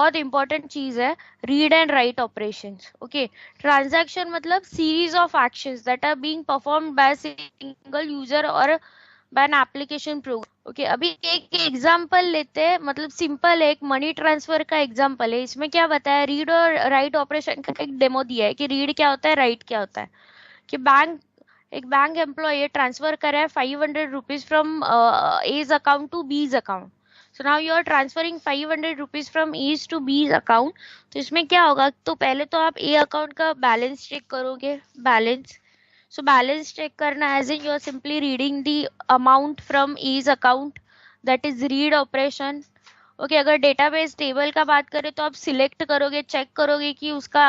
बहुत इंपॉर्टेंट चीज है, read and write operations. Okay, transaction मतलब series of actions that are being performed by single user और by an application program. Okay, अभी एक example लेते हैं, मतलब सिंपल एक मनी ट्रांसफर का एग्जांपल है। इसमें क्या बताया, रीड और राइट ऑपरेशन का एक डेमो दिया है कि रीड क्या होता है, राइट क्या होता है। कि एक बैंक एम्प्लॉय ट्रांसफर कर रहा है 500 rupees from A's account to B's account. So now you are transferring 500 rupees from A's to B's account. तो इसमें क्या होगा, तो पहले तो आप ए अकाउंट का बैलेंस चेक करोगे, बैलेंस। सो बैलेंस चेक करना as in you are simply reading the amount from A's account, that is read operation. Okay, अगर डेटाबेस टेबल का बात करें तो आप सिलेक्ट करोगे, चेक करोगे कि उसका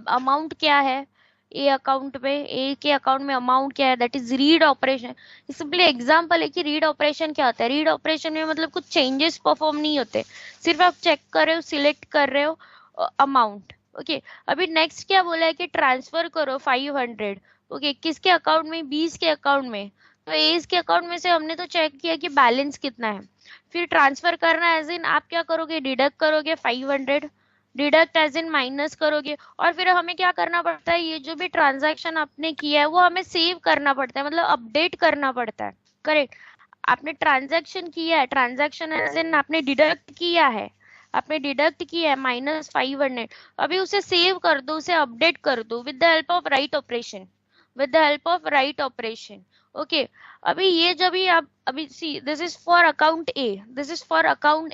अमाउंट क्या है, ए अकाउंट में, ए के अकाउंट में अमाउंट क्या है, that is read operation. Simply example है कि रीड ऑपरेशन क्या होता है। रीड ऑपरेशन में मतलब कुछ चेंजेस परफॉर्म नहीं होते, सिर्फ आप चेक कर रहे हो, सिलेक्ट कर रहे हो अमाउंट। ओके, अभी नेक्स्ट क्या बोला है कि ट्रांसफर करो 500। ओके, किसके अकाउंट में, 20 के अकाउंट में। तो एज के अकाउंट में से हमने तो चेक किया कि बैलेंस कितना है। फिर ट्रांसफर करना एज इन आप क्या करोगे, डिडक्ट करोगे 500, डिडक्ट एज इन माइनस करोगे। और फिर हमें क्या करना पड़ता है, ये जो भी ट्रांजैक्शन आपने किया है वो हमें सेव करना पड़ता है, मतलब अपडेट करना पड़ता है। करेक्ट, आपने ट्रांजैक्शन किया है, ट्रांजैक्शन एज इन आपने डिडक्ट किया है, आपने डिडक्ट किया है -500। अभी उसे सेव कर दो, उसे अपडेट कर दो with the help of write operation, with the help of write operation. Okay, अभी ये जब भी आप अभी see, this is for account A, this is for account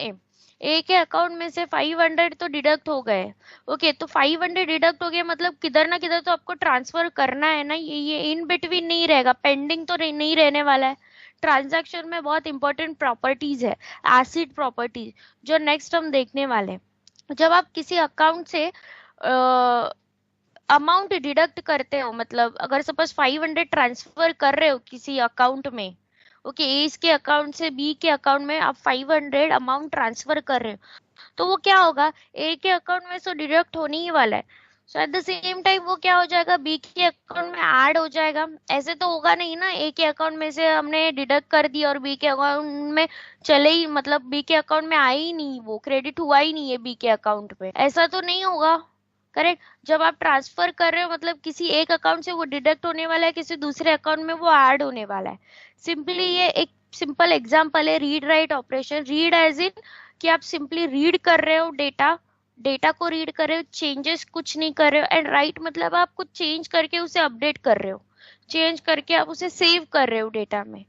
A के अकाउंट में से 500 तो डिडक्ट हो गए। ओके, तो 500 डिडक्ट हो गए, मतलब किधर ना किधर तो आपको ट्रांसफर करना है ना, ये इन बिटवीन नहीं रहेगा, पेंडिंग तो नहीं रहने वाला है। ट्रांजैक्शन में बहुत इंपॉर्टेंट प्रॉपर्टीज है, एसिड प्रॉपर्टीज, जो नेक्स्ट हम देखने वाले हैं। जब आप किसी अकाउंट से अमाउंट डिडक्ट करते हो, मतलब अगर सपोज 500 ट्रांसफर कर रहे हो किसी अकाउंट में, ओके, ए के अकाउंट से बी के अकाउंट में आप 500 अमाउंट ट्रांसफर कर रहे हो, तो वो क्या होगा, ए के अकाउंट में तो डिडक्ट होने ही वाला है। सो एट द सेम टाइम वो क्या हो जाएगा, बी के अकाउंट में ऐड हो जाएगा। ऐसे तो होगा नहीं ना, ए के अकाउंट में से हमने डिडक्ट कर दिया और बी के अकाउंट में चले ही, मतलब बी के अकाउंट में आई ही नहीं, वो क्रेडिट हुआ ही नहीं है बी के अकाउंट पे, ऐसा तो नहीं होगा। करेक्ट, जब आप ट्रांसफर कर रहे हो मतलब किसी एक अकाउंट से वो डिडक्ट होने वाला है, किसी दूसरे अकाउंट में वो ऐड होने वाला है। सिंपली ये एक सिंपल एग्जांपल है, read write operation. Read as in कि आप सिंपली रीड कर रहे हो डेटा, डेटा को रीड कर रहे हो, चेंजेस कुछ नहीं कर रहे हो। एंड राइट मतलब आप कुछ चेंज करके उसे अपडेट कर रहे हो, चेंज करके आप उसे सेव कर रहे हो डेटा में।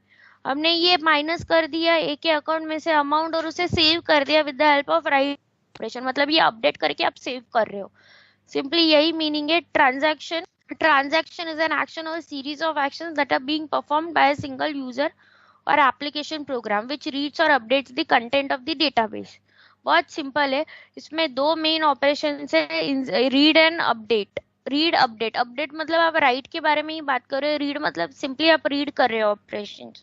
हमने ये माइनस कर दिया एक के अकाउंट में से अमाउंट और उसे सेव कर दिया with the help of write operation, मतलब ये अपडेट करके आप सेव कर रहे हो। सिंपली यही मीनिंग है transaction. Transaction is an action or series of actions that are being performed by a single user or application program which reads or updates the content of the database। बहुत simple है, इसमें दो main operation है, read and update. Read update, update मतलब आप right के बारे में ही बात कर रहे हो, रीड मतलब सिंपली आप रीड कर रहे हो ऑपरेशन।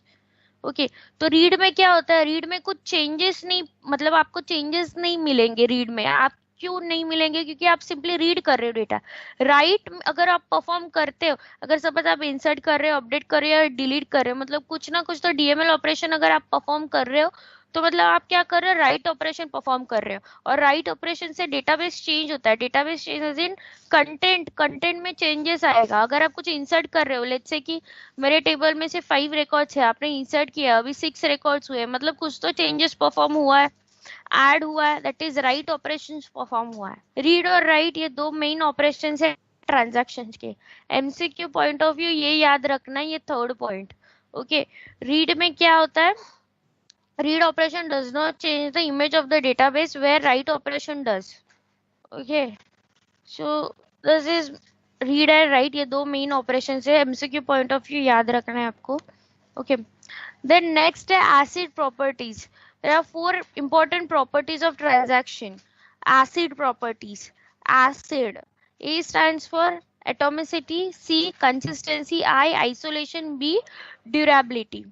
ओके, तो रीड में क्या होता है, रीड में कुछ चेंजेस नहीं, मतलब आपको चेंजेस नहीं मिलेंगे रीड में। आप क्यों नहीं मिलेंगे, क्योंकि आप सिंपली रीड कर रहे हो डेटा। राइट अगर आप परफॉर्म करते हो, अगर सपोज आप इंसर्ट कर रहे हो, अपडेट कर रहे हो या डिलीट कर रहे हो, मतलब कुछ ना कुछ तो डीएमएल ऑपरेशन अगर आप परफॉर्म कर रहे हो, तो मतलब आप क्या कर रहे हो, राइट ऑपरेशन परफॉर्म कर रहे हो। और राइट ऑपरेशन से डेटाबेस चेंज होता है, database change in content, content में चेंजेस आएगा। अगर आप कुछ इंसर्ट कर रहे हो, लेट्स से कि मेरे टेबल में से 5 रिकॉर्ड्स है, आपने इंसर्ट किया, अभी 6 रिकॉर्ड्स हुए, मतलब कुछ तो चेंजेस परफॉर्म हुआ है, ऐड हुआ है, that is write operation perform हुआ है। रीड और राइट ये दो मेन ऑपरेशन है ट्रांजैक्शन के। एमसीक्यू पॉइंट ऑफ व्यू ये याद रखना, ये थर्ड पॉइंट। ओके, रीड में क्या होता है, read operation does not change the image of the database where write operation does। okay, so this is read and write, ये दो मेन ऑपरेशन है, एमसीक्यू पॉइंट ऑफ व्यू याद रखना है आपको। ओके, देन नेक्स्ट है ACID properties. There are 4 important properties of transaction। acid properties, acid, A stands for atomicity, C consistency, I isolation, B durability।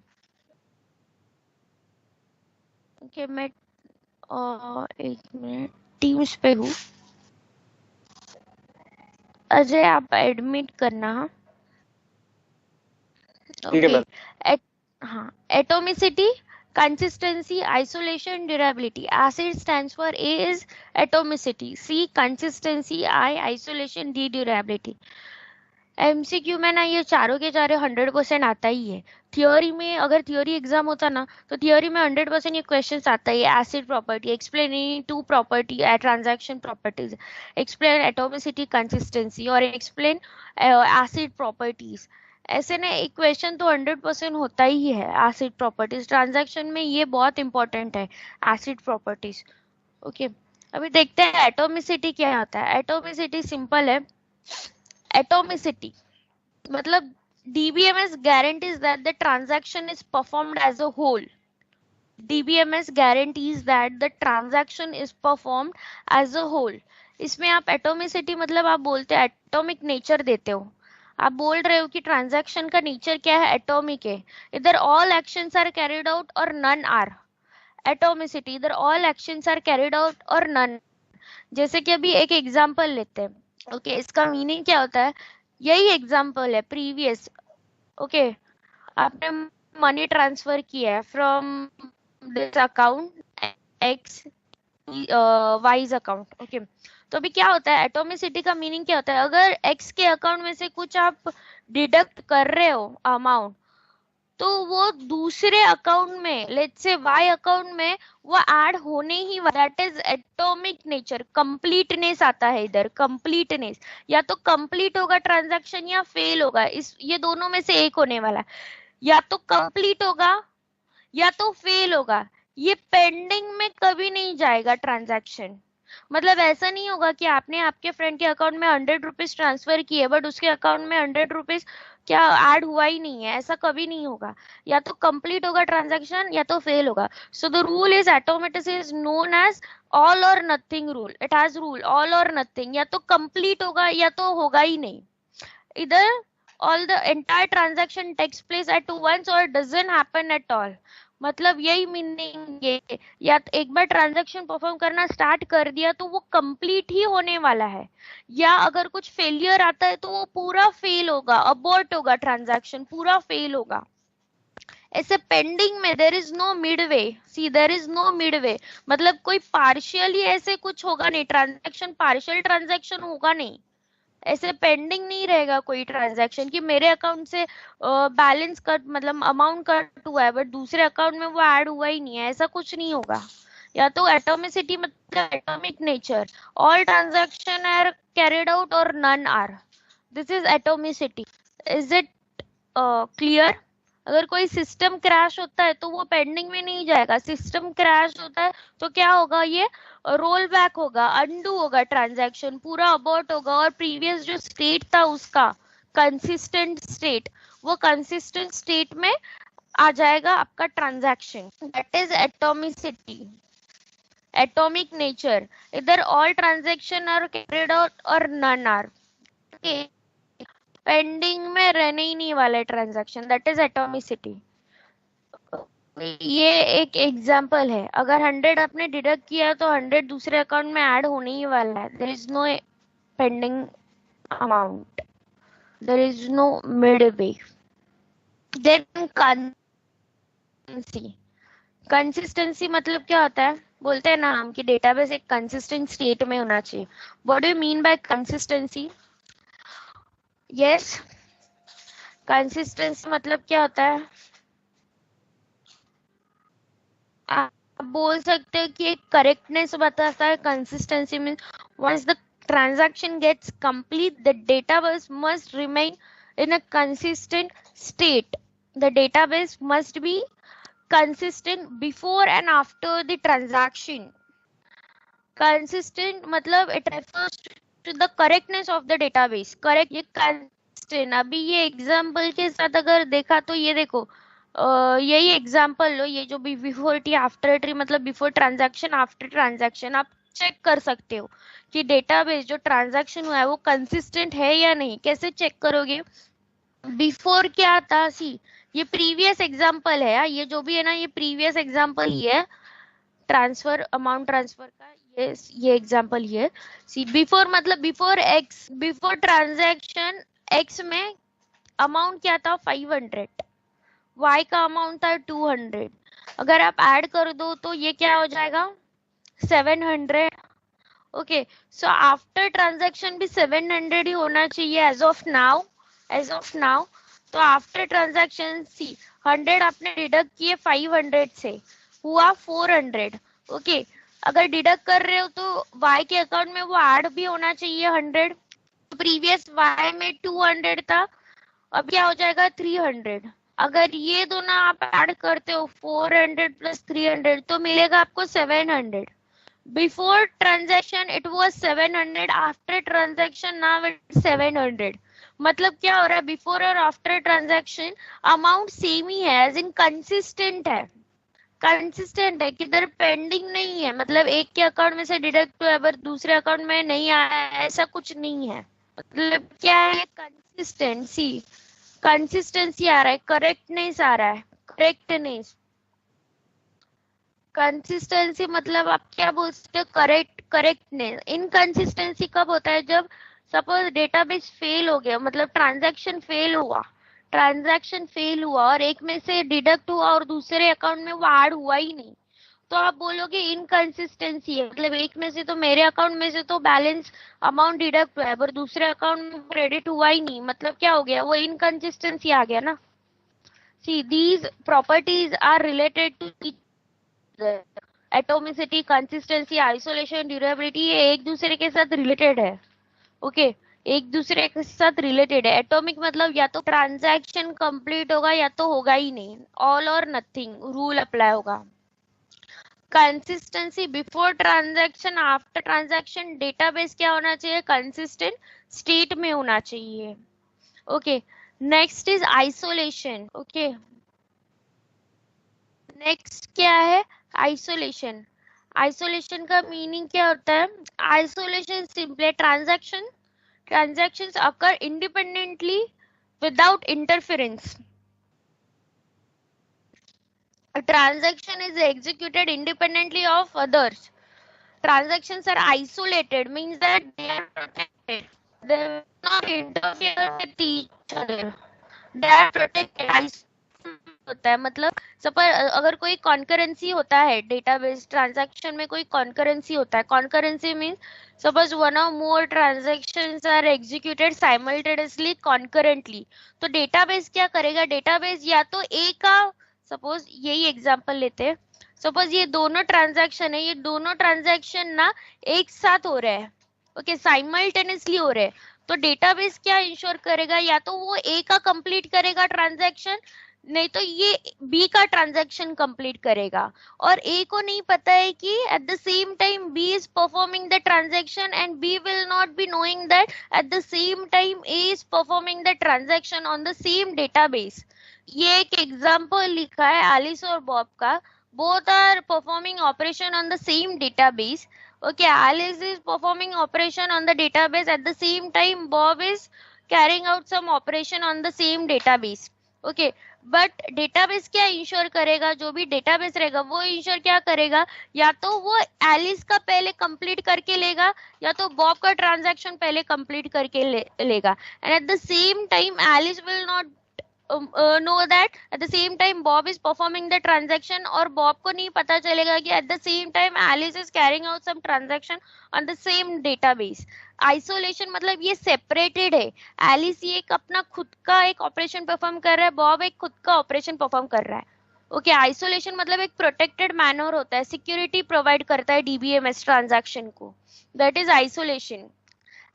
Okay, मैं एक minute teams पे हूँ, अजय आप एडमिट करना। ठीक है ओके, मैम। हाँ, atomicity Consistency, isolation, durability. Acid stands for A is atomicity, C consistency, I isolation, D durability. MCQ में ना ये चारों के चारों 100% आता ही है. थियोरी में अगर थियोरी एग्जाम होता ना तो थियोरी में 100% ये क्वेश्चन आता ही है. Acid property, explain any two property transaction properties, explain atomicity consistency और एक्सप्लेन एसिड प्रॉपर्टीज. ऐसे ना एक क्वेश्चन तो 100% होता ही है. एसिड प्रॉपर्टीज ट्रांजैक्शन में ये बहुत इंपॉर्टेंट है, एसिड प्रॉपर्टीज. ओके, अभी देखते हैं एटोमिसिटी क्या होता है. एटोमिसिटी सिंपल है. Atomicity मतलब DBMS guarantees that the transaction is performed as a whole. DBMS guarantees that the transaction is performed as a whole. इसमें आप एटोमिसिटी मतलब आप बोलते हैं एटॉमिक नेचर देते हो. आप बोल रहे हो कि ट्रांजैक्शन का नेचर क्या है, एटॉमिक है. Either all actions are carried out or none are. Atomicity either all actions are carried out or none. जैसे कि अभी एक एग्जांपल लेते हैं. ओके, इसका मीनिंग क्या होता है, यही एग्जांपल है प्रीवियस. ओके, आपने मनी ट्रांसफर किया है from this account x wise account. Okay, तो अभी क्या होता है, एटोमिसिटी का मीनिंग क्या होता है, अगर एक्स के अकाउंट में से कुछ आप डिडक्ट कर रहे हो अमाउंट, तो वो दूसरे अकाउंट में, लेट्स से वाई अकाउंट में, वो ऐड होने ही, that is atomic nature. Completeness आता है इधर, कंप्लीटनेस. या तो कंप्लीट होगा ट्रांजैक्शन या फेल होगा. इस ये दोनों में से एक होने वाला है. या तो कंप्लीट होगा या तो फेल होगा. ये पेंडिंग में कभी नहीं जाएगा ट्रांजैक्शन. मतलब ऐसा नहीं होगा कि आपने आपके फ्रेंड के अकाउंट में 100 रुपीज ट्रांसफर किए बट उसके अकाउंट में 100 रुपीज क्या ऐड हुआ ही नहीं है. ऐसा कभी नहीं होगा. या तो कंप्लीट होगा ट्रांजैक्शन या तो फेल होगा. So the rule is atomicity is known as all or nothing rule. It has rule all or nothing. या तो कंप्लीट होगा या तो होगा ही नहीं. इधर all the entire transaction takes place at once or doesn't happen at all. मतलब यही मीनिंग है. या तो एक बार ट्रांजैक्शन परफॉर्म करना स्टार्ट कर दिया तो वो कंप्लीट ही होने वाला है. या अगर कुछ फेलियर आता है तो वो पूरा फेल होगा, अबॉर्ट होगा, ट्रांजैक्शन पूरा फेल होगा. ऐसे पेंडिंग में there is no mid way. See there is no mid way मतलब कोई पार्शियल ही ऐसे कुछ होगा नहीं. ट्रांजैक्शन पार्शियल ट्रांजैक्शन होगा नहीं. ऐसे पेंडिंग नहीं रहेगा कोई ट्रांजैक्शन कि मेरे अकाउंट से बैलेंस कट मतलब अमाउंट कट हुआ है बट दूसरे अकाउंट में वो ऐड हुआ ही नहीं है. ऐसा कुछ नहीं होगा. या तो एटोमिसिटी मतलब atomic nature, all transaction are carried out or none are. This is atomicity. Is it clear? अगर कोई सिस्टम क्रैश होता है तो वो पेंडिंग में नहीं जाएगा. सिस्टम क्रैश होता है तो क्या होगा, ये रोल बैक होगा, अंडू होगा, ट्रांजैक्शन पूरा अबॉर्ट होगा और प्रीवियस जो स्टेट था उसका कंसिस्टेंट स्टेट, वो कंसिस्टेंट स्टेट में आ जाएगा आपका transaction. That is atomicity, atomic nature. इधर all transaction are carried out or none are. Pending में रहने ही नहीं वाला है ट्रांजैक्शन. That is atomicity. ये एक एग्जांपल है. अगर 100 आपने डिडक्ट किया तो 100 दूसरे अकाउंट में ऐड होने ही वाला है. There is no pending amount, there is no mid way. Then consistency मतलब क्या होता है, बोलते हैं ना हम कि डेटाबेस एक कंसिस्टेंट स्टेट में होना चाहिए. What do you mean by consistency? Yes, consistency मतलब क्या होता है, आप बोल सकते हैं कि एक करेक्टनेस बताता है. Consistency mean once the transaction gets complete the database must remain in a consistent state. The database must be consistent before and after the transaction. Consistent मतलब it refers to the correctness of the database. correct, ये consistent. अभी ये example के साथ अगर देखा तो ये देखो, यही एग्जाम्पल लो, ये जो भी बिफोर टी आफ्टर टी मतलब बिफोर ट्रांजैक्शन आफ्टर ट्रांजैक्शन. आप चेक कर सकते हो कि डेटाबेस जो ट्रांजैक्शन हुआ है वो कंसिस्टेंट है या नहीं. कैसे चेक करोगे? बिफोर क्या था, सी ये प्रीवियस एग्जाम्पल है. ये जो भी है ना ये प्रीवियस एग्जाम्पल ही है ट्रांसफर, अमाउंट ट्रांसफर का. ये एग्जाम्पल ही है. सी बिफोर मतलब before x, before transaction x में अमाउंट क्या था 500, y का अमाउंट था 200. अगर आप ऐड कर दो तो ये क्या हो जाएगा 700। ओके, सो आफ्टर ट्रांजैक्शन भी 700 ही होना चाहिए as of now, as of now. तो आफ्टर ट्रांजैक्शन सी 100 आपने डिडक्ट किए 500 से, हुआ 400। ओके, अगर डिडक्ट कर रहे हो तो वाई के अकाउंट में वो ऐड भी होना चाहिए 100। प्रीवियस वाई में 200 था, अब क्या हो जाएगा 300। अगर ये दोनों आप ऐड करते हो 400 प्लस 300 तो मिलेगा आपको 700। Before transaction it was 700, after transaction now it's 700। मतलब क्या हो रहा है, बिफोर और आफ्टर ट्रांजैक्शन अमाउंट सेम ही है, एज इन कंसिस्टेंट है, कंसिस्टेंट है, किधर पेंडिंग नहीं है, मतलब एक के अकाउंट में से डिडक्ट हुआ पर दूसरे अकाउंट में नहीं आया है, ऐसा कुछ नहीं है। मतलब क्या है, कंसिस्टेंसी, कंसिस्टेंसी आ रहा है, करेक्टनेस आ रहा है, करेक्टनेस। कंसिस्टेंसी मतलब आप क्या बोल सकते हो, करेक्टनेस। इनकंसिस्टेंसी कब होता है, जब सपोज डेटाबेस फेल हो गया, मतलब ट्रांजैक्शन फेल हुआ, ट्रांजैक्शन फेल हुआ और एक में से डिडक्ट हुआ और दूसरे अकाउंट में वो ऐड हुआ ही नहीं, तो आप बोलोगे इनकंसिस्टेंसी है। मतलब एक में से तो मेरे अकाउंट में से तो बैलेंस अमाउंट डिडक्ट हुआ है पर दूसरे अकाउंट में क्रेडिट हुआ ही नहीं, मतलब क्या हो गया, वो इनकंसिस्टेंसी आ गया ना। See these properties are related to atomicity, consistency, isolation, durability, ये एक दूसरे के साथ रिलेटेड है। ओके, एक दूसरे के साथ रिलेटेड है। एटॉमिक मतलब या तो ट्रांजैक्शन कंप्लीट होगा या तो होगा ही नहीं, all or nothing rule apply होगा। Consistency before transaction, after transaction database क्या होना चाहिए, कंसिस्टेंट स्टेट में होना चाहिए। Okay, next is isolation. Okay, next क्या है, आइसोलेशन। आइसोलेशन का मीनिंग क्या होता है, isolation simply transaction, transactions occur independently without interference. A transaction is executed independently of others. Transactions are isolated, means that they are protected, they will not interfere with each other, they are protected। होता है मतलब suppose अगर कोई concurrency होता है database transaction में, कोई concurrency होता है, concurrency means suppose one or more transactions are executed simultaneously concurrently, तो डेटाबेस क्या करेगा, डेटाबेस या तो ए का, सपोज यही एग्जांपल लेते हैं, सपोज ये दोनों ट्रांजैक्शन है, ये दोनों ट्रांजैक्शन ना एक साथ हो रहे हैं, ओके साइमल्टेनियसली हो रहे हैं, तो डेटाबेस क्या इंश्योर करेगा, या तो वो ए का कंप्लीट करेगा ट्रांजैक्शन, नहीं तो ये बी का ट्रांजैक्शन कंप्लीट करेगा। और ए को नहीं पता है कि at the same time B is performing the transaction and B will not be knowing that at the same time A is performing the transaction on the same database. ये एक example लिखा है एलिस और Bob का, both are performing operation on the same database। Okay, Alice is performing operation on the database, at the same time Bob is carrying out some operation on the same database। Okay, but database क्या ensure करेगा, जो भी database रहेगा वो ensure क्या करेगा, या तो वो एलिस का पहले कंप्लीट करके लेगा या तो बॉब का ट्रांजैक्शन पहले कंप्लीट करके लेगा, and at the same time Alice will not know that at the same time Bob is performing the transaction, और Bob को नहीं पता चलेगा कि at the same time Alice is carrying out some transaction on the same database। Isolation मतलब ये separated है, Alice ये एक अपना खुद का एक ऑपरेशन परफॉर्म कर रहा है, बॉब एक खुद का ऑपरेशन परफॉर्म कर रहा है। ओके, आइसोलेशन मतलब एक प्रोटेक्टेड मैनर होता है, सिक्योरिटी प्रोवाइड करता है डीबीएमएस ट्रांजैक्शन को, दैट इज आइसोलेशन।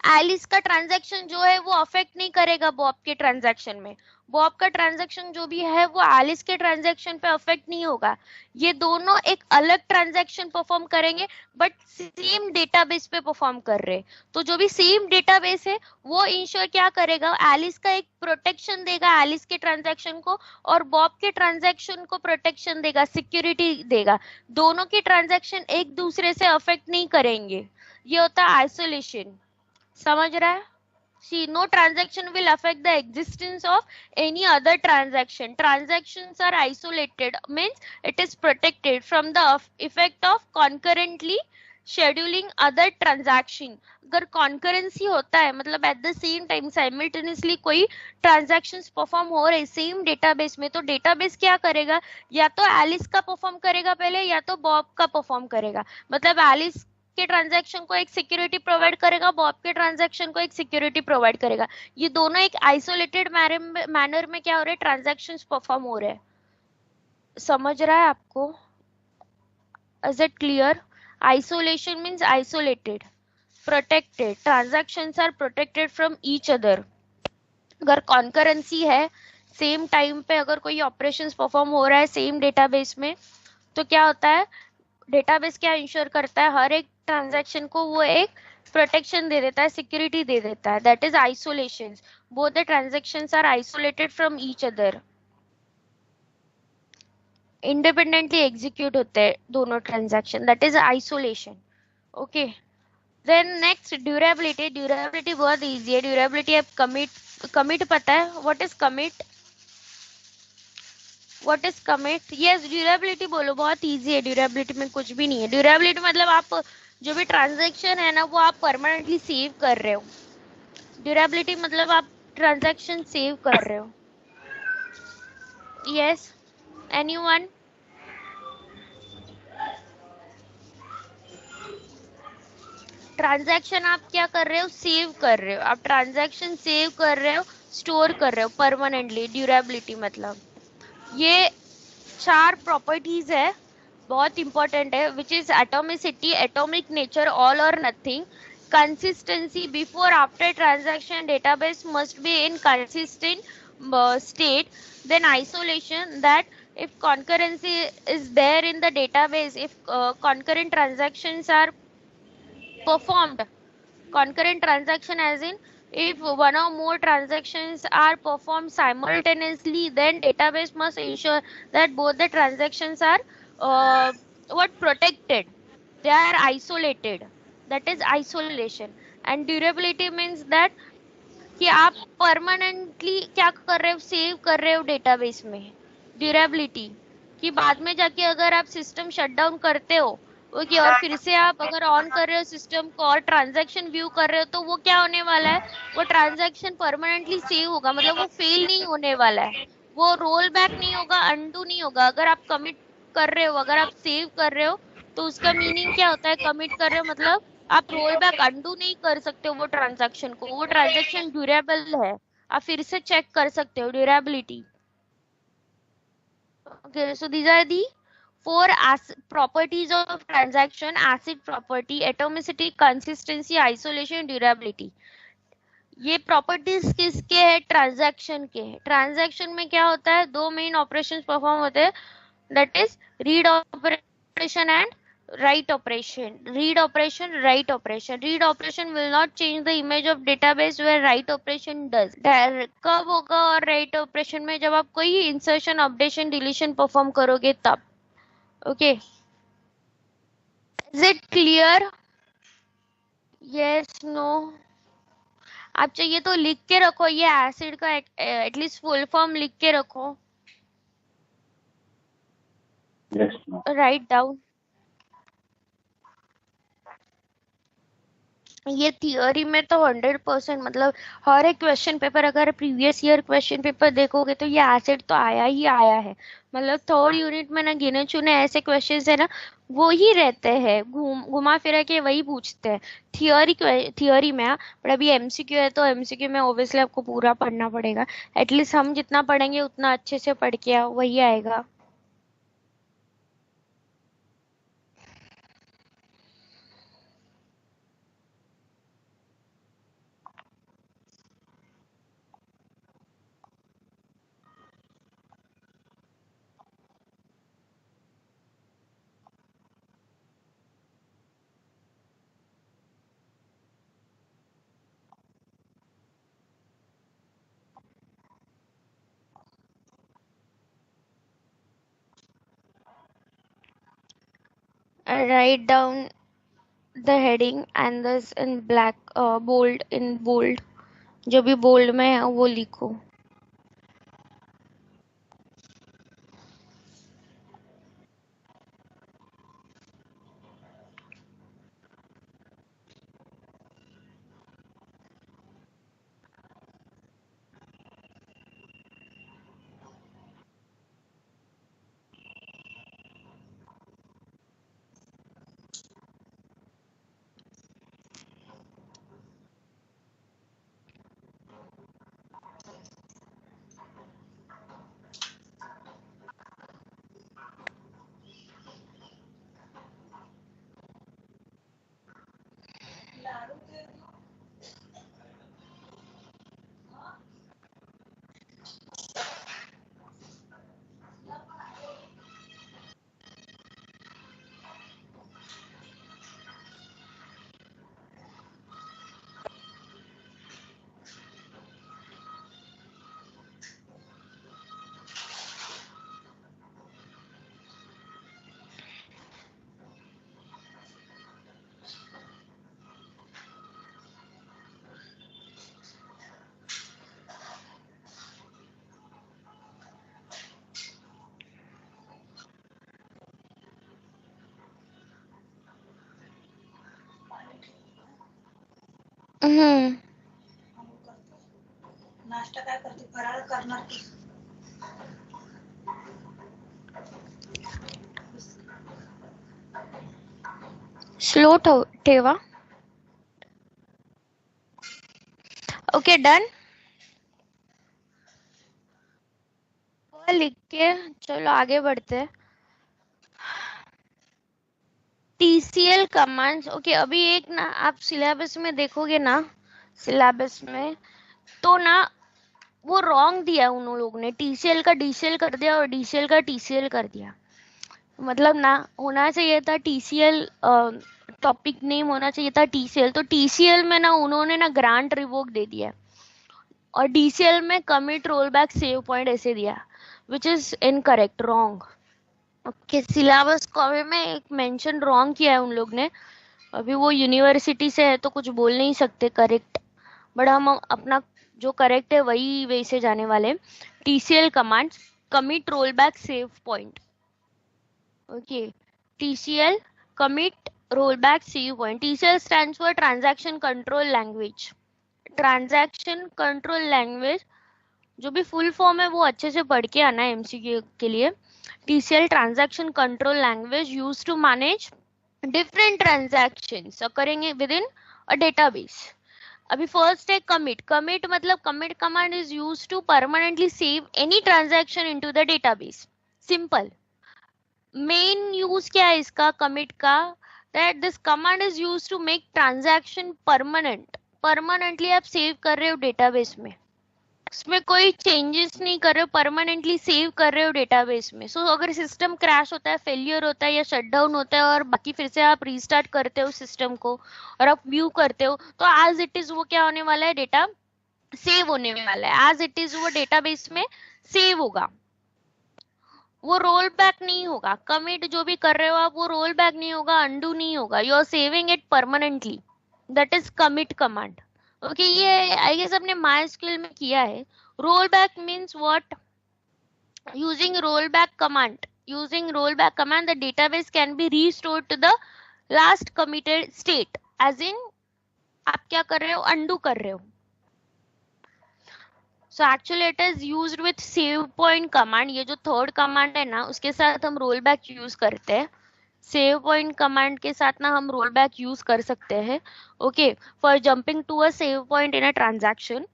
एलिस का ट्रांजैक्शन जो है वो अफेक्ट नहीं करेगा बॉब के ट्रांजैक्शन में, बॉब का ट्रांजैक्शन जो भी है वो एलिस के ट्रांजैक्शन पे अफेक्ट नहीं होगा, ये दोनों एक अलग ट्रांजैक्शन परफॉर्म करेंगे बट सेम डेटाबेस पे परफॉर्म कर रहे हैं। तो जो भी सेम डेटाबेस है वो इंश्योर क्या करेगा, एलिस का एक प्रोटेक्शन देगा एलिस के ट्रांजैक्शन को, और बॉब के ट्रांजैक्शन को प्रोटेक्शन देगा, सिक्योरिटी देगा, दोनों के ट्रांजैक्शन एक दूसरे से अफेक्ट नहीं करेंगे, ये होता है आइसोलेशन। समझ रहा है? See, no transaction will affect the existence of any other transaction. Transactions are isolated, means it is protected from the effect of concurrently scheduling other transaction, अगर कॉन्करेंसी होता है मतलब eight the same time simultaneously कोई transactions perform हो रहे same database में, तो database क्या करेगा, या तो एलिस का परफॉर्म करेगा पहले या तो बॉब का परफॉर्म करेगा। मतलब एलिस के ट्रांजैक्शन को एक सिक्योरिटी प्रोवाइड करेगा, बॉब के ट्रांजैक्शन को एक सिक्योरिटी प्रोवाइड करेगा। ये दोनों एक आइसोलेटेड मैनर में क्या हो रहे हैं, ट्रांजैक्शंस परफॉर्म हो रहे हैं। समझ रहा है आपको? Is it clear? Isolation means isolated, protected. Transactions are protected from each other. अगर कॉन्करेंसी है, सेम टाइम पे अगर कोई ऑपरेशंस परफॉर्म हो रहा है सेम डेटाबेस में, तो क्या होता है, डेटाबेस क्या इंश्योर करता है, हर एक ट्रांजैक्शन को वो एक प्रोटेक्शन दे देता है, सिक्योरिटी दे देता है। That is isolation. Both the transactions are isolated from each other, independently execute होते हैं दोनों transaction, that is isolation. Okay, then next durability. Durability बहुत इजी है। ड्यूरेबिलिटी अब कमिट पता है, what is commit, what is commit? Yes, durability बोलो, बहुत इजी है। ड्यूरेबिलिटी में कुछ भी नहीं है। ड्यूरेबिलिटी मतलब आप जो भी ट्रांजैक्शन है ना वो आप परमानेंटली सेव कर रहे हो। ड्यूरेबिलिटी मतलब आप ट्रांजैक्शन सेव कर रहे हो। Yes, anyone? ट्रांजैक्शन आप क्या कर रहे हो, सेव कर रहे हो। आप ट्रांजैक्शन सेव कर रहे हो, स्टोर कर रहे हो परमानेंटली। ड्यूरेबिलिटी मतलब ये चार प्रॉपर्टीज है, बहुत इंपॉर्टेंट है, which is atomicity, atomic nature, all or nothing, consistency, before after transaction database must be in consistent state, then isolation, that if concurrency is there in the database, if concurrent transactions are performed, concurrent transaction as in if one or more transactions are performed simultaneously, then database must ensure that both the transactions are what protected, they are isolated, that is isolation. And durability means that कि आप permanently क्या कर रहे हो, save कर रहे हो database में। ड्यूरेबिलिटी कि बाद में जाके अगर आप सिस्टम शट डाउन करते हो, ओके, और फिर से आप अगर ऑन कर रहे हो सिस्टम को और ट्रांजैक्शन व्यू कर रहे हो, तो वो क्या होने वाला है, वो ट्रांजैक्शन परमानेंटली सेव होगा, मतलब वो फेल नहीं होने वाला है, वो रोल बैक नहीं होगा, अनडू नहीं होगा। अगर आप कमिट कर रहे हो, अगर आप सेव कर रहे हो, तो उसका मीनिंग क्या होता है, कमिट कर रहे हो मतलब आप रोल बैक अंडू नहीं कर सकते हो वो ट्रांजैक्शन को, वो ट्रांजैक्शन ड्यूरेबल है, आप फिर से चेक कर सकते हो। Durability. Okay, so these are the four properties of transaction: acid property, atomicity, consistency, isolation, durability. ये प्रॉपर्टीज किसके है, ट्रांजैक्शन के है। ट्रांजैक्शन में क्या होता है, दो मेन ऑपरेशंस परफॉर्म होते हैं, that is read operation and write operation. Read operation, write operation. Read operation will not change the image of database where write operation does. कब होगा, और write operation में जब आप कोई insertion, updation, deletion perform करोगे तब। okay, is it clear? yes, no? आप चाहिए तो लिख के रखो, ये एसिड का एटलीस्ट फुल फॉर्म लिख के रखो। yes, no. Write down. ये थियोरी में तो 100%, मतलब हर एक क्वेश्चन पेपर, अगर प्रीवियस ईयर क्वेश्चन पेपर देखोगे तो ये एसिड तो आया ही आया है। मतलब थर्ड यूनिट में ना गिने चुने ऐसे क्वेश्चंस है ना, वो ही रहते हैं, घुमा फिरा के वही पूछते हैं थियोरी में। पर अभी एमसीक्यू है तो एमसीक्यू में ऑब्वियसली आपको पूरा पढ़ना पड़ेगा। एटलीस्ट हम जितना पढ़ेंगे उतना अच्छे से पढ़ के आओ, वही आएगा। Write down the heading and this in black, bold, in bold, जो भी बोल्ड में है वो लिखो। नाश्ता काय करते? फराळ करणार की? स्लो ठेवा. Okay done. लिख के चलो आगे बढ़ते हैं. TCL commands. ओके अभी एक ना आप सिलेबस में देखोगे ना, सिलेबस में तो ना वो रॉन्ग दिया उन लोगों ने. TCL का DCL कर दिया और DCL का TCL कर दिया. मतलब ना होना चाहिए था TCL, टॉपिक नेम होना चाहिए था TCL. तो TCL में ना उन्होंने ना ग्रांट रिवोक दे दिया और DCL में commit roll back save point ऐसे दिया, which is incorrect, wrong. Okay syllabus copy में एक मेंशन रॉन्ग किया है उन लोग ने. अभी वो यूनिवर्सिटी से है तो कुछ बोल नहीं सकते करेक्ट, बट हम अपना जो करेक्ट है वही वैसे जाने वाले. TCL command commit roll back save point. Okay TCL commit roll back save point. TCL stands for transaction control language. Transaction control language जो भी फुल फॉर्म है वो अच्छे से पढ़ के आना है MCQ के लिए. TCL transaction control language used to manage different transactions occurring within a database. अभी फर्स्ट है कमिट. कमिट मतलब commit command is used to permanently save any transaction into the database. Simple. Main use क्या है इसका commit का? That this command is used to make transaction permanent. Permanently आप save कर रहे हो डेटाबेस में, उसमें कोई चेंजेस नहीं कर रहे हो, परमानेंटली सेव कर रहे हो डेटाबेस में. सो अगर सिस्टम क्रैश होता है, फेलियर होता है या शटडाउन होता है और बाकी फिर से आप रीस्टार्ट करते हो सिस्टम को और आप व्यू करते हो, तो एज इट इज वो क्या होने वाला है, डेटा सेव होने वाला है. एज इट इज वो डेटाबेस में सेव होगा, वो रोल बैक नहीं होगा. कमिट जो भी कर रहे हो आप, वो रोल बैक नहीं होगा, अंडू नहीं होगा. You are saving it permanently. That is commit command. Okay ये आई गेस अपने MySQL में किया है. Roll back means what? using rollback command the database can be restored to the last committed state. as in आप क्या कर रहे हो, undo कर रहे हो. so actually it is used with save point command. ये जो थर्ड कमांड है ना उसके साथ हम रोल बैक यूज करते हैं. सेव पॉइंट कमांड के साथ ना हम रोल बैक यूज कर सकते हैं. Okay for jumping to a save point in a transaction.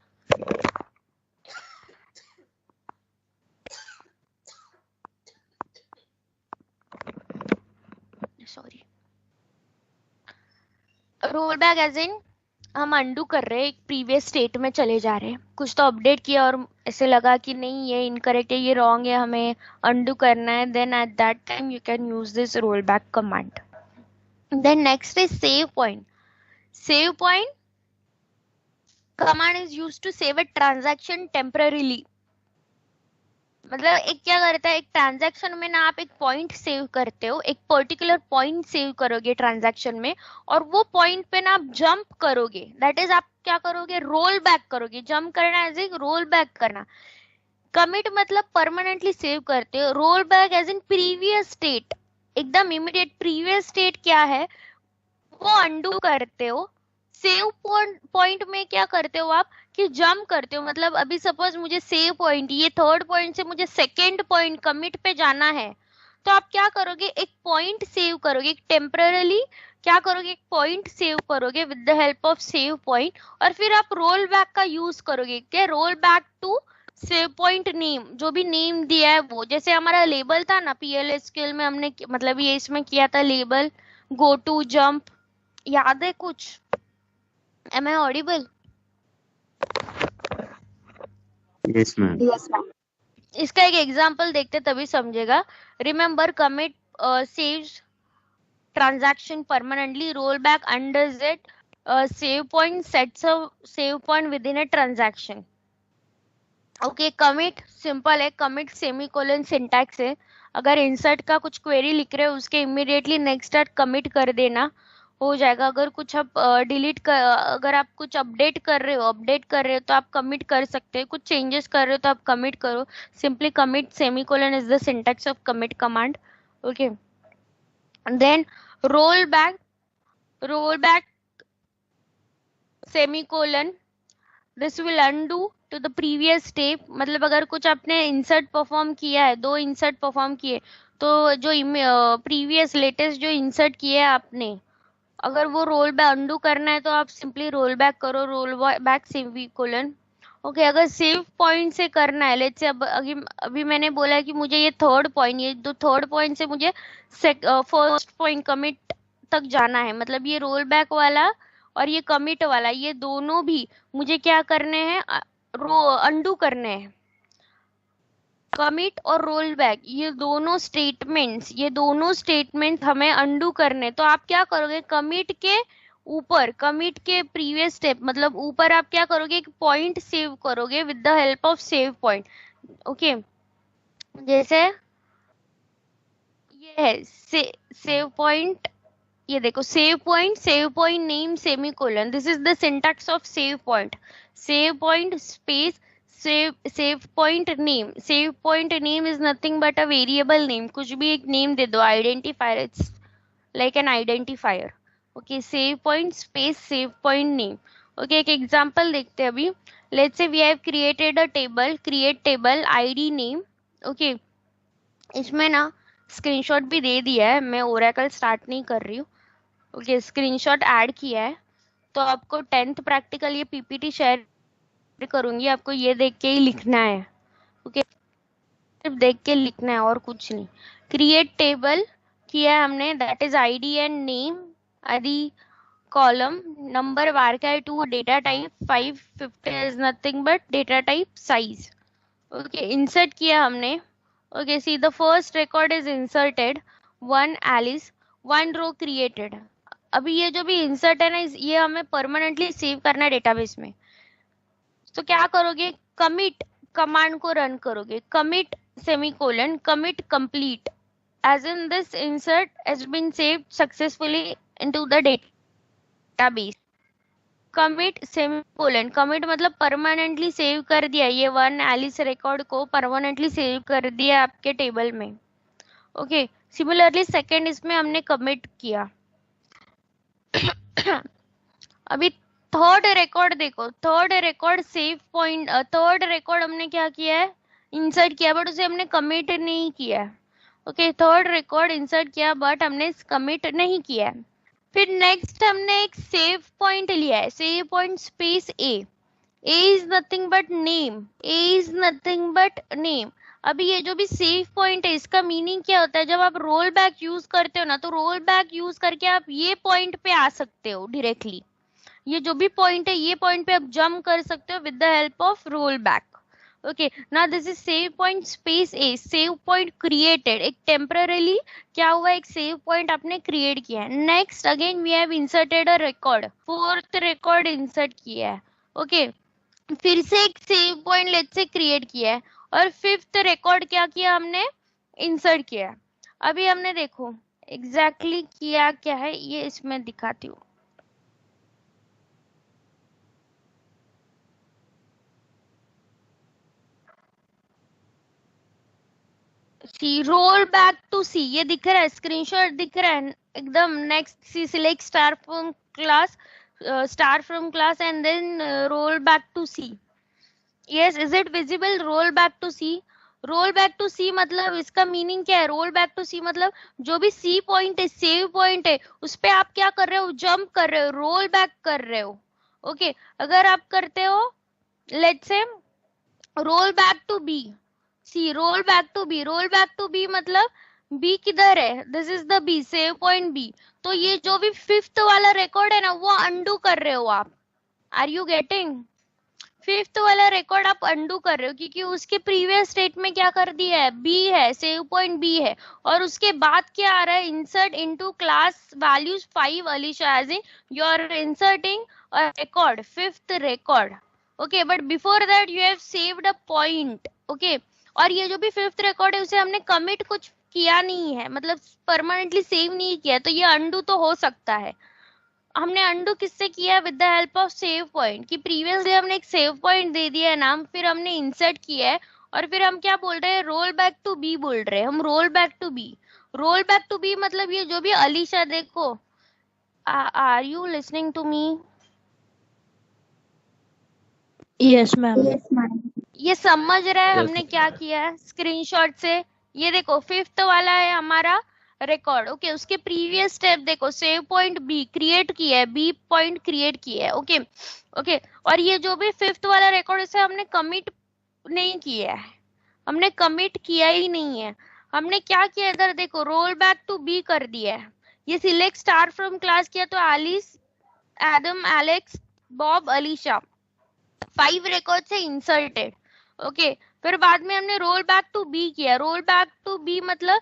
Sorry. Roll back as in हम अंडू कर रहे हैं, एक प्रीवियस स्टेट में चले जा रहे हैं. कुछ तो अपडेट किया और ऐसे लगा कि नहीं ये इनकरेक्ट है, ये रॉन्ग है, हमें अंडू करना है. Then at that time you can use this roll back command. Then next is save point. Save point command is used to save a transaction temporarily. मतलब एक क्या करता है, एक ट्रांजैक्शन में ना आप एक पॉइंट सेव करते हो, एक पर्टिकुलर पॉइंट सेव करोगे ट्रांजैक्शन में, और वो पॉइंट पे ना आप जंप करोगे. दैट इज आप क्या करोगे, रोल बैक करोगे. जंप करना एज एक रोल बैक करना. कमिट मतलब परमानेंटली सेव करते हो. Roll back as in previous state, एकदम इमीडिएट. प्रीवियस स्टेट क्या है वो अंडू करते हो. सेव पॉइंट में क्या करते हो आप कि जंप करते हो. मतलब अभी सपोज मुझे सेव पॉइंट, ये थर्ड पॉइंट से मुझे सेकेंड पॉइंट कमिट पे जाना है, तो आप क्या करोगे, एक पॉइंट सेव करोगे, एक टेम्पररी क्या करोगे, एक पॉइंट सेव करोगे with the help of save point, और फिर आप रोल बैक का यूज करोगे. क्या, roll back to save point name, जो भी नेम दिया है वो. जैसे हमारा लेबल था ना PLSQL में, हमने मतलब ये इसमें किया था लेबल, गो टू, जंप, याद है कुछ? Am I audible? Yes, ma'am. इसका एक एग्जांपल देखते तभी समझेगा. Remember commit saves transaction permanently, roll back undoes it, save point sets a save point within a transaction. Okay commit simple है. Commit semicolon syntax है. अगर इंसर्ट का कुछ क्वेरी लिख रहे हो उसके इमीडिएटली नेक्स्ट कमिट कर देना हो जाएगा. अगर कुछ आप डिलीट कर, अगर आप कुछ अपडेट कर रहे हो तो आप कमिट कर सकते हैं. कुछ चेंजेस कर रहे हो तो आप कमिट करो. Simply commit semicolon is the syntax of commit command. Okay then roll back semicolon. This will undo to the previous step. मतलब अगर कुछ आपने इंसर्ट परफॉर्म किया है, 2 इंसर्ट परफॉर्म किए, तो जो प्रीवियस लेटेस्ट जो इंसर्ट किए है आपने, अगर वो रोल बैक अनडू करना है तो आप सिंपली रोल बैक करो, रोल बैक सेमीकोलन. ओके अगर सेव पॉइंट से करना है, लेट्स से अभी मैंने बोला है कि मुझे ये थर्ड पॉइंट, ये दो थर्ड पॉइंट से मुझे फर्स्ट पॉइंट कमिट तक जाना है. मतलब ये रोल बैक वाला और ये कमिट वाला, ये दोनों भी मुझे क्या करने हैं, अनडू करने हैं. कमिट और रोल बैक ये दोनों स्टेटमेंट हमें अनडू करने. तो आप क्या करोगे, कमिट के प्रीवियस स्टेप, मतलब ऊपर आप क्या करोगे, एक पॉइंट सेव करोगे with the help of save point. Okay जैसे ये है सेव पॉइंट. ये देखो save point name semicolon. This is the syntax of save point space save point name. Save point name is nothing but a variable name. कुछ भी एक name दे दो, identifier. It's like an identifier. Okay save point space save point name. Okay एक example देखते हैं अभी. Let's say we have created a table, create table ID name. Okay इसमें ना स्क्रीनशॉट भी दे दिया है, मैं ओरेकल स्टार्ट नहीं कर रही हूँ. ओके स्क्रीनशॉट ऐड किया है. तो आपको 10th प्रैक्टिकल ये पीपीटी शेयर करूंगी, आपको ये देख के ही लिखना है. ओके सिर्फ देख के लिखना है और कुछ नहीं. क्रिएट टेबल किया है हमने, that is ID and name. ID column number वार का है 2, data type 550 is nothing but data type size. Okay insert किया हमने. Okay see the first record is inserted, 1 Alice, 1 row created. अभी ये जो भी इंसर्ट है ना, ये हमें परमानेंटली सेव करना है डेटाबेस में. तो क्या करोगे, कमिट कमांड को रन करोगे. Commit semicolon commit complete as in this insert has been saved successfully into the database. Commit semicolon. Commit मतलब परमानेंटली सेव कर दिया, ये 1 एलिस रिकॉर्ड को परमानेंटली सेव कर दिया आपके टेबल में. ओके सिमिलरली सेकंड इसमें हमने कमिट किया. अभी थर्ड रिकॉर्ड देखो, third record save point, third record हमने क्या किया है, इंसर्ट किया, बट उसे हमने कमिट नहीं किया है. ओके थर्ड रिकॉर्ड इंसर्ट किया बट हमने कमिट नहीं किया है. फिर नेक्स्ट हमने एक सेव पॉइंट लिया है, save point space A. A is nothing but name. अभी ये जो भी सेव पॉइंट है इसका मीनिंग क्या होता है, जब आप रोल बैक यूज करते हो ना, तो रोल बैक यूज करके आप ये पॉइंट पे आ सकते हो डायरेक्टली. ये जो भी पॉइंट है ये पॉइंट पे आप जंप कर सकते हो with the help of roll back. Okay now this is save point space A. Save point created, एक टेम्पररीली क्या हुआ, एक सेव पॉइंट आपने क्रिएट किया है. Next again we have inserted a record, fourth record insert किया है. Okay फिर से एक save point let's say create किया है और फिफ्थ रिकॉर्ड क्या किया हमने, इंसर्ट किया है. अभी हमने देखो एग्जैक्टली किया क्या है, ये इसमें दिखाती हूँ. See roll back to C, ये दिख रहा है, स्क्रीनशॉट दिख रहा है एकदम. Next see select star from class and then roll back to C. Yes is it visible, roll back to C. Roll back to C मतलब इसका मीनिंग क्या है, रोल बैक टू सी मतलब जो भी सी पॉइंट है, save point है, उस पे आप क्या कर रहे हो, जंप कर रहे हो, रोल बैक कर रहे हो. ओके अगर आप करते हो let's say roll back to B, see roll back to B मतलब बी किधर है, this is the B, save point B. तो ये जो भी फिफ्थ वाला रिकॉर्ड है ना वो अनडू कर रहे हो आप. Are you getting? फिफ्थ वाला रिकॉर्ड आप अंडू कर रहे हो क्योंकि उसके प्रीवियस स्टेट में क्या कर दिया है, बी है, सेव पॉइंट बी है, और उसके बाद क्या आ रहा है, insert into class values 5 Alisha, as in you are inserting a record, fifth record. Okay, but before that you have saved a point. Okay, और ये जो भी फिफ्थ रिकॉर्ड है उसे हमने कमिट कुछ किया नहीं है, मतलब परमानेंटली सेव नहीं किया, तो ये अंडू तो हो सकता है। हमने अंडू किससे किया, with the help of save point, कि प्रीवियसली हमने एक सेव पॉइंट दे दिया है नाम, फिर हमने इंसर्ट किया है, और फिर हम क्या बोल रहे हैं, रोल बैक टू बी बोल रहे हैं हम, roll back to B. Roll back to B मतलब ये जो भी अलीशा, देखो, are you listening to me? Yes ma'am. ये समझ रहा है Yes. हमने क्या किया है स्क्रीनशॉट से? ये देखो फिफ्थ वाला है हमारा रिकॉर्ड। ओके, उसके प्रीवियस स्टेप देखो, सेव पॉइंट बी क्रिएट किया है, बी पॉइंट क्रिएट किया है। ओके ओके, और ये जो भी फिफ्थ वाला रिकॉर्ड इसे हमने कमिट नहीं किया है, हमने कमिट किया ही नहीं है। हमने क्या किया, इधर देखो, रोल बैक टू बी कर दिया है। ये सिलेक्ट स्टार फ्रॉम क्लास किया तो Alice, Adam, Alex, Bob, Alisha, 5 record से इंसर्टेड। ओके, फिर बाद में हमने रोल बैक टू बी किया। रोल बैक टू बी मतलब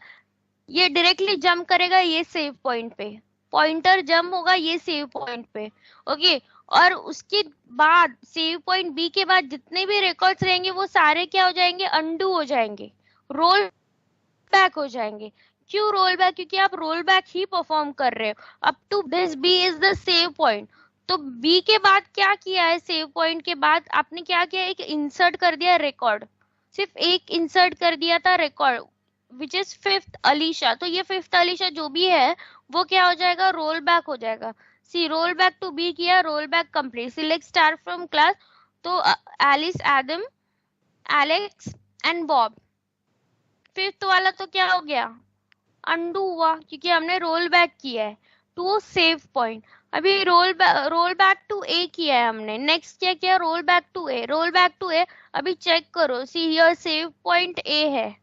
ये डायरेक्टली जंप करेगा ये सेव पॉइंट पे, पॉइंटर जंप होगा ये सेव पॉइंट पे। ओके, और उसके बाद सेव पॉइंट बी के बाद जितने भी रिकॉर्ड्स रहेंगे वो सारे क्या हो जाएंगे, अंडू हो जाएंगे, रोल बैक हो जाएंगे। क्यों रोल बैक? क्योंकि आप रोल बैक ही परफॉर्म कर रहे हो। Up to this B is the save point. तो बी के बाद क्या किया है, सेव पॉइंट के बाद आपने क्या किया, एक इंसर्ट कर दिया रिकॉर्ड, सिर्फ एक इंसर्ट कर दिया था record, which is fifth Alisha. तो ये फिफ्थ अलीशा जो भी है वो क्या हो जाएगा, रोल बैक हो जाएगा। See, roll back to B किया, roll back complete, select star from class, तो Alice, Adam, Alex and Bob. Fifth वाला तो क्या हो गया, अंडू हुआ, क्योंकि हमने रोल बैक किया है टू सेव पॉइंट। अभी रोल बैक टू ए किया है हमने, नेक्स्ट क्या किया, roll back to A, roll back to A. अभी चेक करो, see your save point A है,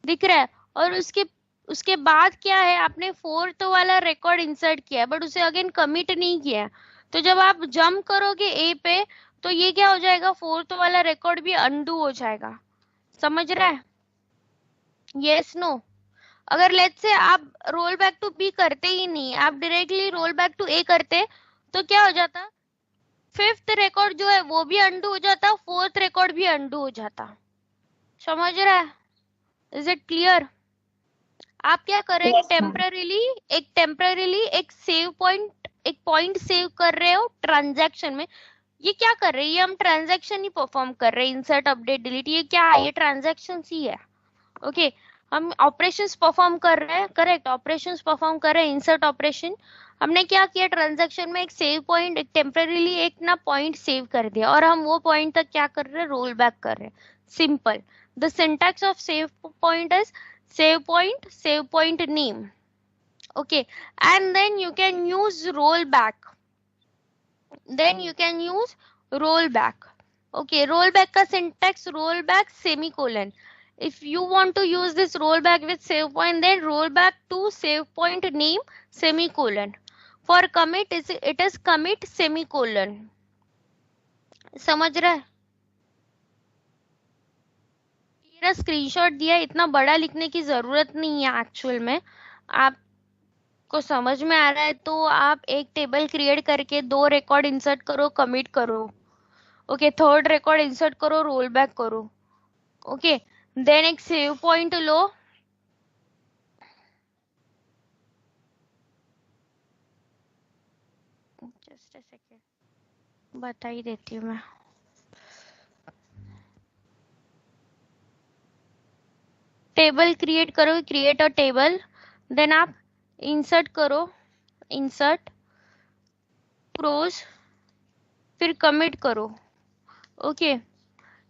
दिख रहा है, और उसके उसके बाद क्या है, आपने फोर्थ वाला रिकॉर्ड इंसर्ट किया है बट उसे अगेन कमिट नहीं किया। तो जब आप जंप करोगे ए पे तो ये क्या हो जाएगा, फोर्थ वाला रिकॉर्ड भी अंडू हो जाएगा। समझ रहा है? Yes, no? अगर लेट्स से आप रोल बैक टू बी करते ही नहीं, आप डायरेक्टली रोल बैक टू ए करते, तो क्या हो जाता, फिफ्थ रिकॉर्ड जो है वो भी अंडू हो जाता, फोर्थ रिकॉर्ड भी अंडू हो जाता। समझ रहा है? Is it clear? आप क्या कर रहे हैं, Yes, ma'am. टेम्पररीली एक सेव पॉइंट, एक पॉइंट सेव कर रहे हो ट्रांजैक्शन में। ये क्या कर रहे हैं, ये हम ट्रांजैक्शन ही परफॉर्म कर रहे हैं, इंसर्ट, अपडेट, डिलीट, ये क्या है, ये ट्रांजैक्शन ही है। ओके, हम ऑपरेशंस परफॉर्म कर रहे हैं, करेक्ट, ऑपरेशंस परफॉर्म कर रहे हैं, इंसर्ट ऑपरेशन। हमने क्या किया, ट्रांजैक्शन में एक सेव पॉइंट, एक टेम्पररीली एक ना पॉइंट सेव कर दिया, और हम वो पॉइंट तक क्या कर रहे हैं, रोल बैक कर रहे हैं। Simple, the syntax of save point is save point name. Okay, and then you can use rollback, okay, rollback का syntax, rollback semicolon. If you want to use this rollback with save point, then rollback to save point name semicolon. For commit it is commit semicolon. समझ रहा है? मेरा screenshot दिया, इतना बड़ा लिखने की जरूरत नहीं है एक्चुअल में। आप को समझ में आ रहा है तो आप एक टेबल क्रिएट करके 2 रिकॉर्ड इंसर्ट करो, कमिट करो। ओके, थर्ड रिकॉर्ड इंसर्ट करो, रोल बैक करो। ओके, देन एक save point low, just a second बता ही देती हूँ मैं। टेबल क्रिएट करो, क्रिएट अ टेबल, देन आप इंसर्ट करो, इंसर्ट रोज, फिर कमिट करो। ओके,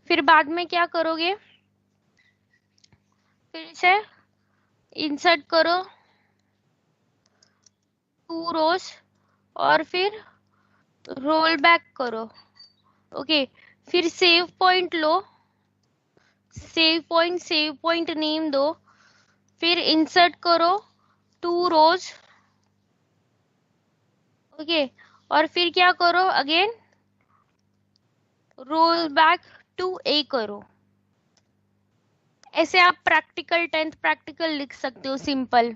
फिर बाद में क्या करोगे, फिर से इंसर्ट करो 2 रोज, और फिर रोल बैक करो। ओके, फिर सेव पॉइंट लो, सेव पॉइंट नेम दो, फिर इंसर्ट करो 2 रोज। ओके, और फिर क्या करो, अगेन रोल बैक टू ए करो। ऐसे आप प्रैक्टिकल 10th प्रैक्टिकल लिख सकते हो सिंपल।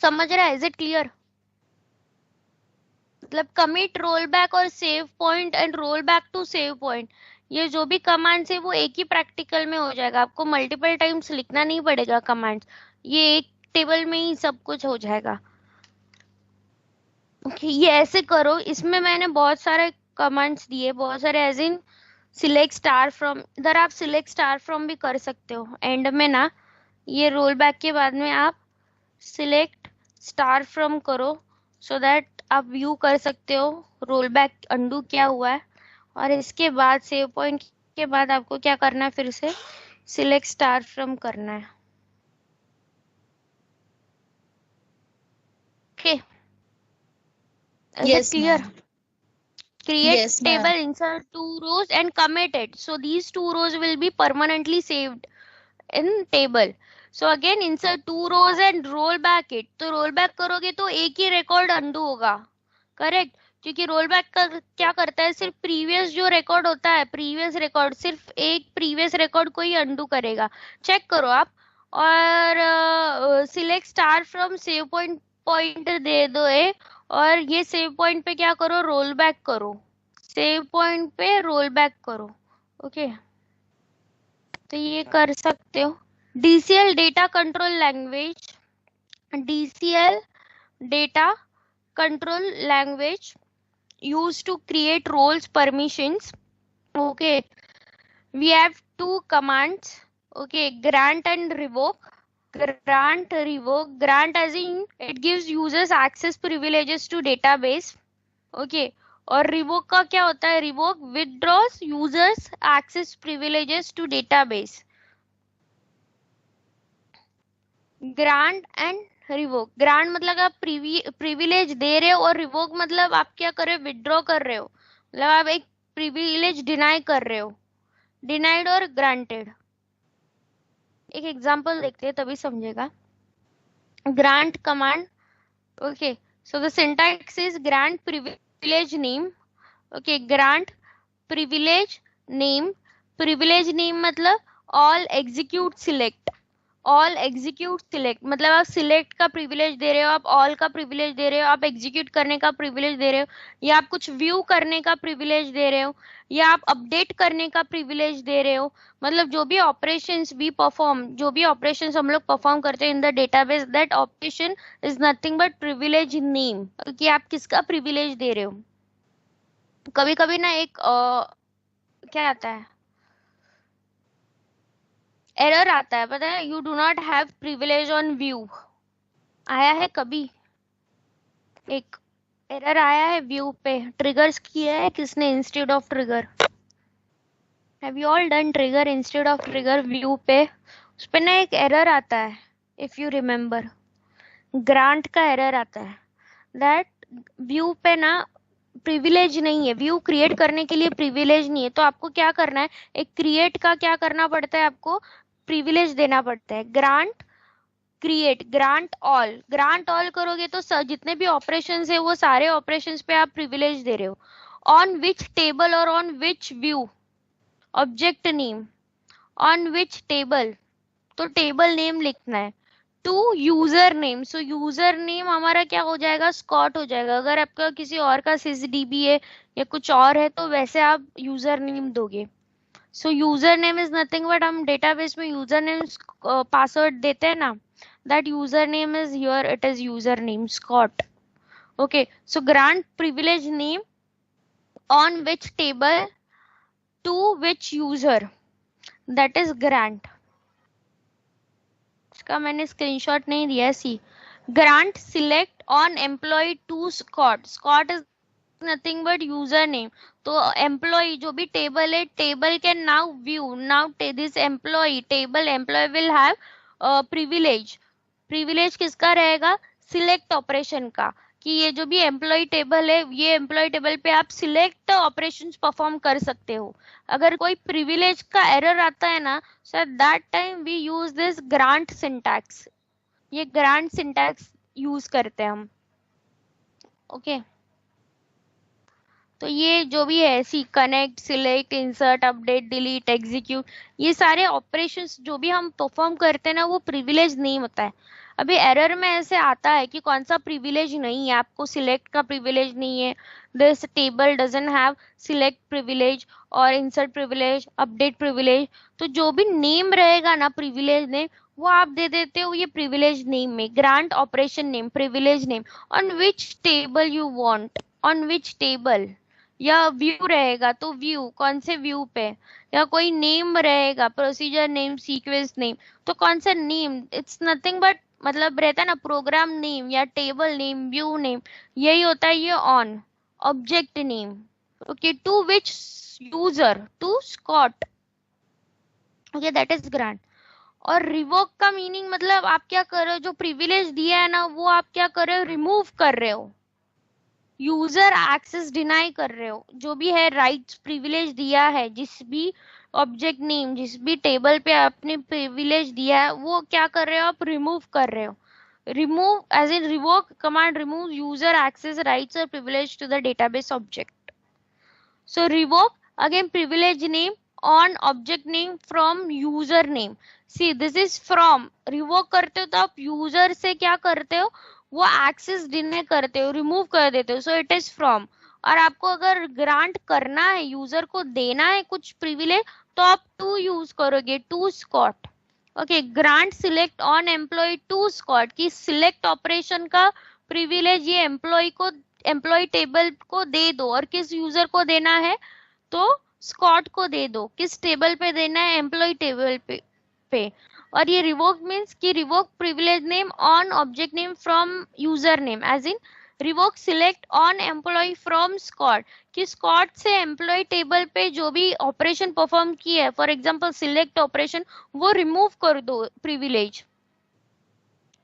समझ रहा है? Is it clear? मतलब कमिट, रोल बैक और save point and roll back to save point, ये जो भी कमांड्स है वो एक ही प्रैक्टिकल में हो जाएगा। आपको मल्टीपल टाइम्स लिखना नहीं पड़ेगा कमांड्स, ये एक टेबल में ही सब कुछ हो जाएगा। ओके, ये ऐसे करो। इसमें मैंने बहुत सारे कमांड्स दिए, बहुत सारे, as in select star from, इधर आप सिलेक्ट स्टार फ्रॉम भी कर सकते हो एंड में ना। ये रोल बैक के बाद में आप सिलेक्ट स्टार फ्रॉम करो, सो दैट आप व्यू कर सकते हो रोल बैक अंडू क्या हुआ है। और इसके बाद सेव पॉइंट के बाद आपको क्या करना है, फिर से सिलेक्ट स्टार फ्रॉम करना है। Okay, is it Yes, clear? ma'am. Create Yes, table, ma'am. insert 2 rows and commit it. So these 2 rows will be permanently saved in table. So again insert 2 rows and roll back it. तो roll back करोगे तो एक ही record undo होगा, correct? क्योंकि roll back कर क्या करता है, सिर्फ प्रीवियस जो रिकॉर्ड होता है, प्रीवियस रिकॉर्ड, सिर्फ एक प्रीवियस रिकॉर्ड को ही अंडू करेगा। चेक करो आप। और select star from save point, point दे दो ए, और ये सेव पॉइंट पे क्या करो, रोल बैक करो। सेव पॉइंट पे रोल बैक करो। ओके, तो ये कर सकते हो। DCL data control language, DCL data control language used to create roles permissions. Okay, we have two commands. Okay, grant and revoke. Grant, revoke. Grant as in it gives users access privileges to database. Okay, और revoke का क्या होता है, revoke withdraws users access privileges to database. Grant and revoke, grant मतलब आप privilege दे रहे हो, और रिवोक मतलब आप क्या कर रहे हो, विड्रॉ कर रहे हो, मतलब आप एक प्रिविलेज डिनाई कर रहे हो। डिनाइड और ग्रांटेड, एक एग्जांपल देखते हैं तभी समझेगा। Grant command, okay, so the syntax is grant privilege name. Okay, grant privilege name, privilege name मतलब all execute select, all execute select मतलब आप सिलेक्ट का प्रिविलेज दे रहे हो, आप ऑल का प्रिविलेज दे रहे हो, आप एग्जीक्यूट करने का प्रिविलेज दे रहे हो, या आप कुछ व्यू करने का प्रिविलेज दे रहे हो, या आप अपडेट करने का प्रिविलेज दे रहे हो। मतलब जो भी ऑपरेशंस भी परफॉर्म, जो भी ऑपरेशंस हम लोग परफॉर्म करते हैं in the database, that operation is nothing but privilege name, कि आप किसका प्रिविलेज दे रहे हो। कभी कभी ना एक क्या आता है, एरर आता है, पता है, you do not have privilege on view, आया है कभी? एक एरर आया है व्यू पे, ट्रिगर्स किया है किसने instead of trigger? Have you all done trigger instead of trigger view पे? उस पे ना एक एरर आता है, इफ यू रिमेम्बर, ग्रांट का एरर आता है, दैट व्यू पे ना प्रिविलेज नहीं है, व्यू क्रिएट करने के लिए प्रिविलेज नहीं है। तो आपको क्या करना है, एक क्रिएट का क्या करना पड़ता है, आपको प्रिविलेज देना पड़ता है। Grant create, grant all, grant all करोगे तो जितने भी ऑपरेशंस है वो सारे ऑपरेशंस पे आप प्रिविलेज दे रहे हो। ऑन विच टेबल और on which view, object name, on which table, तो टेबल नेम लिखना है। To user name, so user name हमारा क्या हो जाएगा, स्कॉट हो जाएगा। अगर आपका किसी और का सिसडीबी है या कुछ और है तो वैसे आप यूजर नेम दोगे। सो user name is nothing but, हम डेटाबेस में यूजर नेम पासवर्ड देते हैं ना, that username is here, it is username Scott. Okay, so grant privilege name on which table to which user, that is grant. इसका मैंने screenshot नहीं दिया है, see grant select on employ to Scott, Scott is nothing but user name. तो employ जो भी table है, table can now view, now this employ table, employ will have privilege, privilege किसका रहेगा, सिलेक्ट ऑपरेशन का, कि ये जो भी एम्प्लॉय टेबल है, ये एम्प्लॉय टेबल पे आप सिलेक्ट ऑपरेशंस परफॉर्म कर सकते हो। अगर कोई प्रिविलेज का एरर आता है ना, so at that time we use this grant syntax, ये ग्रांट सिंटैक्स यूज करते हैं हम। ओके, तो ये जो भी है see connect, select, insert, update, delete, execute, ये सारे ऑपरेशंस जो भी हम परफॉर्म करते हैं ना वो प्रिविलेज नेम होता है। अभी एरर में ऐसे आता है कि कौन सा प्रिविलेज नहीं है, आपको सिलेक्ट का प्रिविलेज नहीं है, this table doesn't have select privilege और इंसर्ट प्रिविलेज, अपडेट प्रिविलेज। तो जो भी नेम रहेगा ना प्रिविलेज नेम, वो आप दे देते हो ये प्रिविलेज नेम में, grant operation name, privilege name, on which table you want, on which table, या व्यू रहेगा तो व्यू, कौन से व्यू पे, या कोई नेम रहेगा, प्रोसीजर नेम, सीक्वेंस नेम, तो कौन सा नेम, इट्स नथिंग बट मतलब रहता है ना प्रोग्राम नेम या टेबल नेम, व्यू नेम, यही होता है ये on object name. Okay, to which user, to Scott, okay that is grant. और रिवोक का मीनिंग मतलब आप क्या कर रहे हो, जो प्रिविलेज दिया है ना वो आप क्या कर रहे हो, रिमूव कर रहे हो, यूजर एक्सेस डिनाई कर रहे हो, जो भी है राइट्स प्रिविलेज दिया है, जिस भी ऑब्जेक्ट नेम, जिस भी टेबल पे आपने प्रिविलेज दिया है वो क्या कर रहे हो, आप रिमूव कर रहे हो। Remove as in revoke command remove user access rights और privilege to the database object. So revoke again privilege name on object name from user name. See this is from, revoke करते हो तो आप user से क्या करते हो, वो access deny करते हो, remove कर देते हो, so it is from। और आपको अगर grant करना है, user को देना है कुछ privilege, तो आप to use करोगे, to Scott। Okay, grant select on employ to Scott, की सिलेक्ट ऑपरेशन का प्रिविलेज ये एम्प्लॉय को, एम्प्लॉय टेबल को दे दो, और किस यूजर को देना है तो स्कॉट को दे दो, किस टेबल पे देना है, एम्प्लॉय टेबल पे। और ये रिवोक मीन्स कि revoke privilege name on object name from user name, as in revoke select on employ from Scott, कि स्कॉट से एम्प्लॉय टेबल पे जो भी ऑपरेशन परफॉर्म किया है, फॉर एग्जांपल सिलेक्ट ऑपरेशन, वो रिमूव कर दो प्रिविलेज।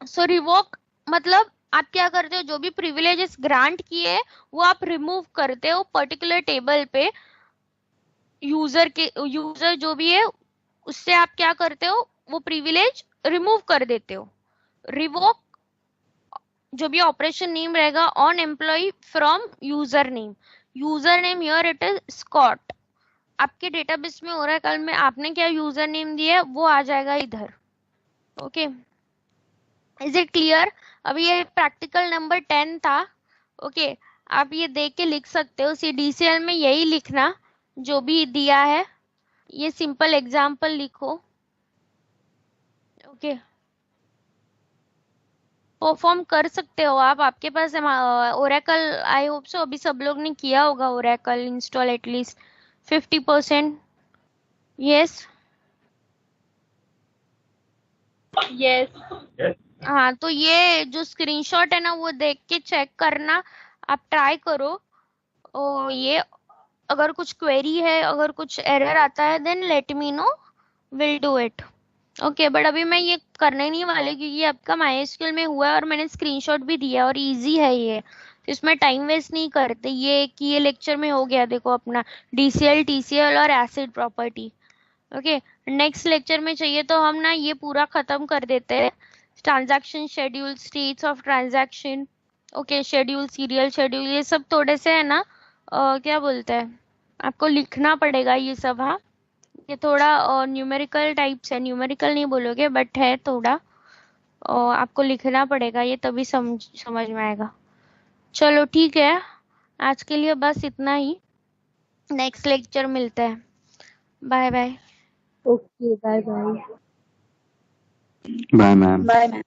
सो रिवोक मतलब आप क्या करते हो, जो भी प्रिविलेजेस ग्रांट किए हैं वो आप रिमूव करते हो पर्टिकुलर टेबल पे, यूजर के, यूजर जो भी है उससे आप क्या करते हो, वो प्रिविलेज रिमूव कर देते हो। रिवोक जो भी ऑपरेशन नेम रहेगा on employ from user name, user name here it is Scott, आपके डेटाबेस में हो रहा है, कल में आपने क्या यूजर नेम दिया है वो आ जाएगा इधर। Okay, is it clear? अभी ये प्रैक्टिकल नंबर 10 था। ओके, आप ये देख के लिख सकते हो, CDCL में यही लिखना जो भी दिया है, ये सिंपल एग्जाम्पल लिखो। ओके, परफॉर्म कर सकते हो आप, आपके पास ओरेकल, आई होप सो अभी सब लोग ने किया होगा Oracle install at least 50%। Yes yes. हाँ, तो ये जो स्क्रीनशॉट है ना वो देख के चेक करना, आप ट्राई करो। और ये अगर कुछ क्वेरी है, अगर कुछ एरर आता है then let me know, will do it. Okay, but अभी मैं ये करने नहीं वाली क्योंकि आपका MySQL में हुआ है और मैंने स्क्रीनशॉट भी दिया और इजी है ये, तो इसमें टाइम वेस्ट नहीं करते। ये लेक्चर में हो गया देखो अपना DCL, TCL और acid property. Okay, next lecture में चाहिए तो हम ना ये पूरा खत्म कर देते हैं, transaction schedule, states of transaction, okay schedule, serial schedule, ये सब थोड़े से है ना क्या बोलते हैं, आपको लिखना पड़ेगा ये सब। हाँ, ये थोड़ा न्यूमेरिकल टाइप्स है, न्यूमेरिकल नहीं बोलोगे बट है थोड़ा, आपको लिखना पड़ेगा ये, तभी समझ में आएगा। चलो ठीक है, आज के लिए बस इतना ही, नेक्स्ट लेक्चर मिलते हैं, bye bye. Okay, bye bye. Bye, ma'am. Bye, ma'am.